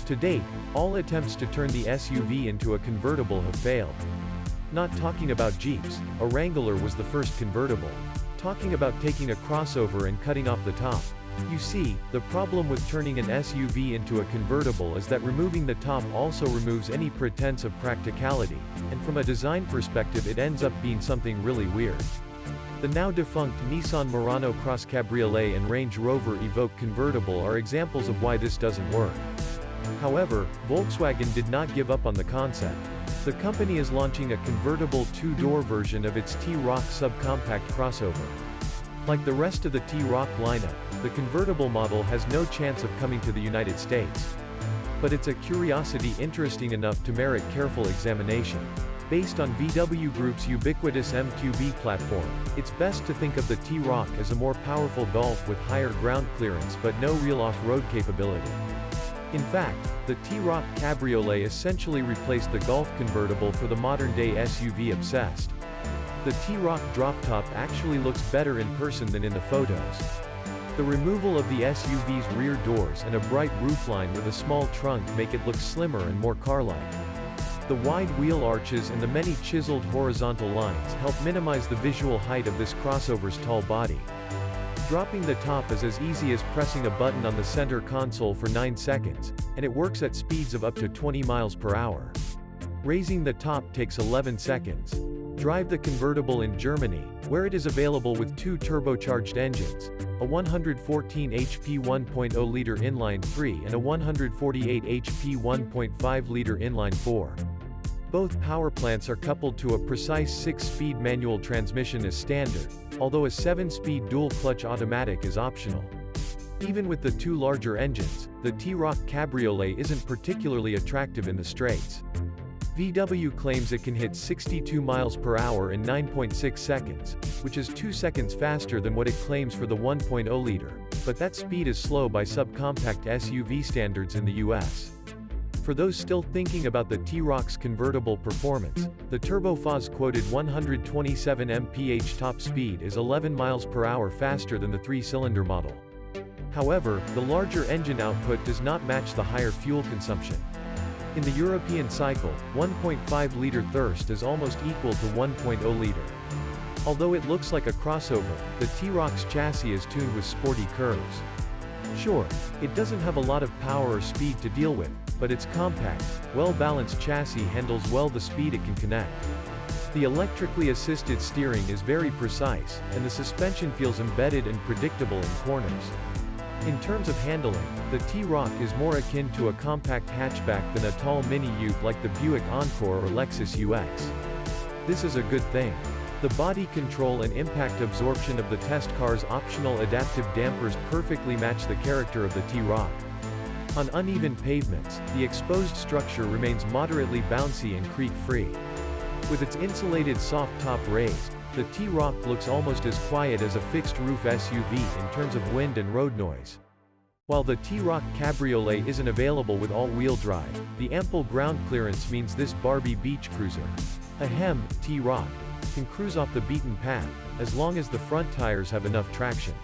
To date, all attempts to turn the SUV into a convertible have failed. Not talking about Jeeps, a Wrangler was the first convertible. Talking about taking a crossover and cutting off the top. You see, the problem with turning an SUV into a convertible is that removing the top also removes any pretense of practicality, and from a design perspective it ends up being something really weird. The now defunct Nissan Murano Cross Cabriolet and Range Rover Evoque convertible are examples of why this doesn't work. However, Volkswagen did not give up on the concept. The company is launching a convertible two-door version of its T-Roc subcompact crossover. Like the rest of the T-Roc lineup, the convertible model has no chance of coming to the United States. But it's a curiosity interesting enough to merit careful examination. Based on VW Group's ubiquitous MQB platform, it's best to think of the T-Roc as a more powerful Golf with higher ground clearance but no real off-road capability. In fact, the T-Roc Cabriolet essentially replaced the Golf convertible for the modern-day SUV obsessed. The T-Roc drop top actually looks better in person than in the photos. The removal of the SUV's rear doors and a bright roofline with a small trunk make it look slimmer and more car-like. The wide wheel arches and the many chiseled horizontal lines help minimize the visual height of this crossover's tall body. Dropping the top is as easy as pressing a button on the center console for 9 seconds, and it works at speeds of up to 20 miles per hour. Raising the top takes 11 seconds. Drive the convertible in Germany, where it is available with two turbocharged engines, a 114 HP 1.0-liter inline-3 and a 148 HP 1.5-liter inline-4. Both power plants are coupled to a precise 6-speed manual transmission as standard, although a 7-speed dual-clutch automatic is optional. Even with the two larger engines, the T-Roc Cabriolet isn't particularly attractive in the straights. VW claims it can hit 62 miles per hour in 9.6 seconds, which is 2 seconds faster than what it claims for the 1.0-liter, but that speed is slow by subcompact SUV standards in the US. For those still thinking about the T-Roc's convertible performance, the turbofans quoted 127 mph top speed is 11 miles per hour faster than the 3-cylinder model. However, the larger engine output does not match the higher fuel consumption. In the European cycle, 1.5-liter thirst is almost equal to 1.0-liter. Although it looks like a crossover, the T-Roc's chassis is tuned with sporty curves. Sure, it doesn't have a lot of power or speed to deal with, but its compact, well-balanced chassis handles well the speed it can connect. The electrically assisted steering is very precise, and the suspension feels embedded and predictable in corners. In terms of handling, the T-Roc is more akin to a compact hatchback than a tall mini-ute like the Buick Encore or Lexus UX. This is a good thing. The body control and impact absorption of the test car's optional adaptive dampers perfectly match the character of the T-Roc. On uneven pavements, the exposed structure remains moderately bouncy and creak-free. With its insulated soft top raised, the T-Roc looks almost as quiet as a fixed-roof SUV in terms of wind and road noise. While the T-Roc Cabriolet isn't available with all-wheel drive, the ample ground clearance means this Barbie beach cruiser, ahem, T-Roc, can cruise off the beaten path, as long as the front tires have enough traction.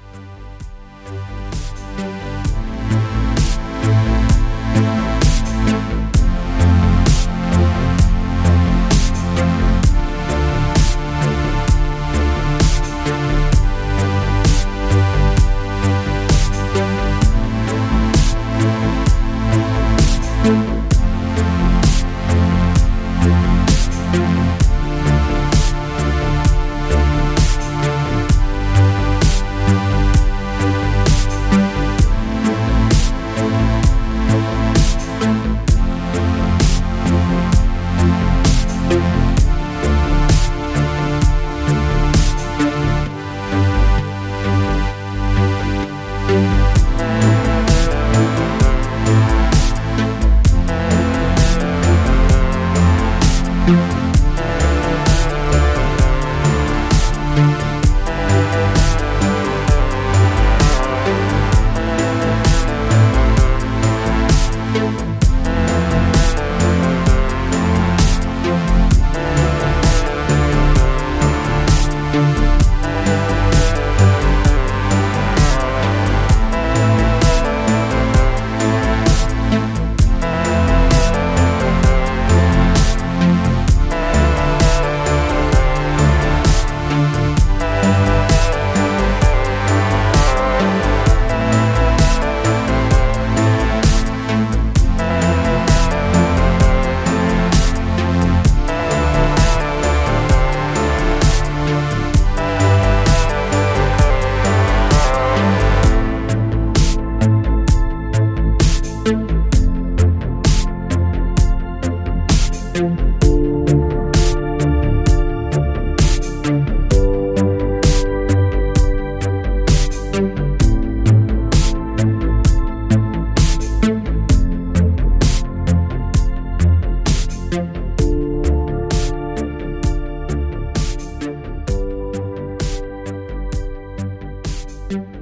you.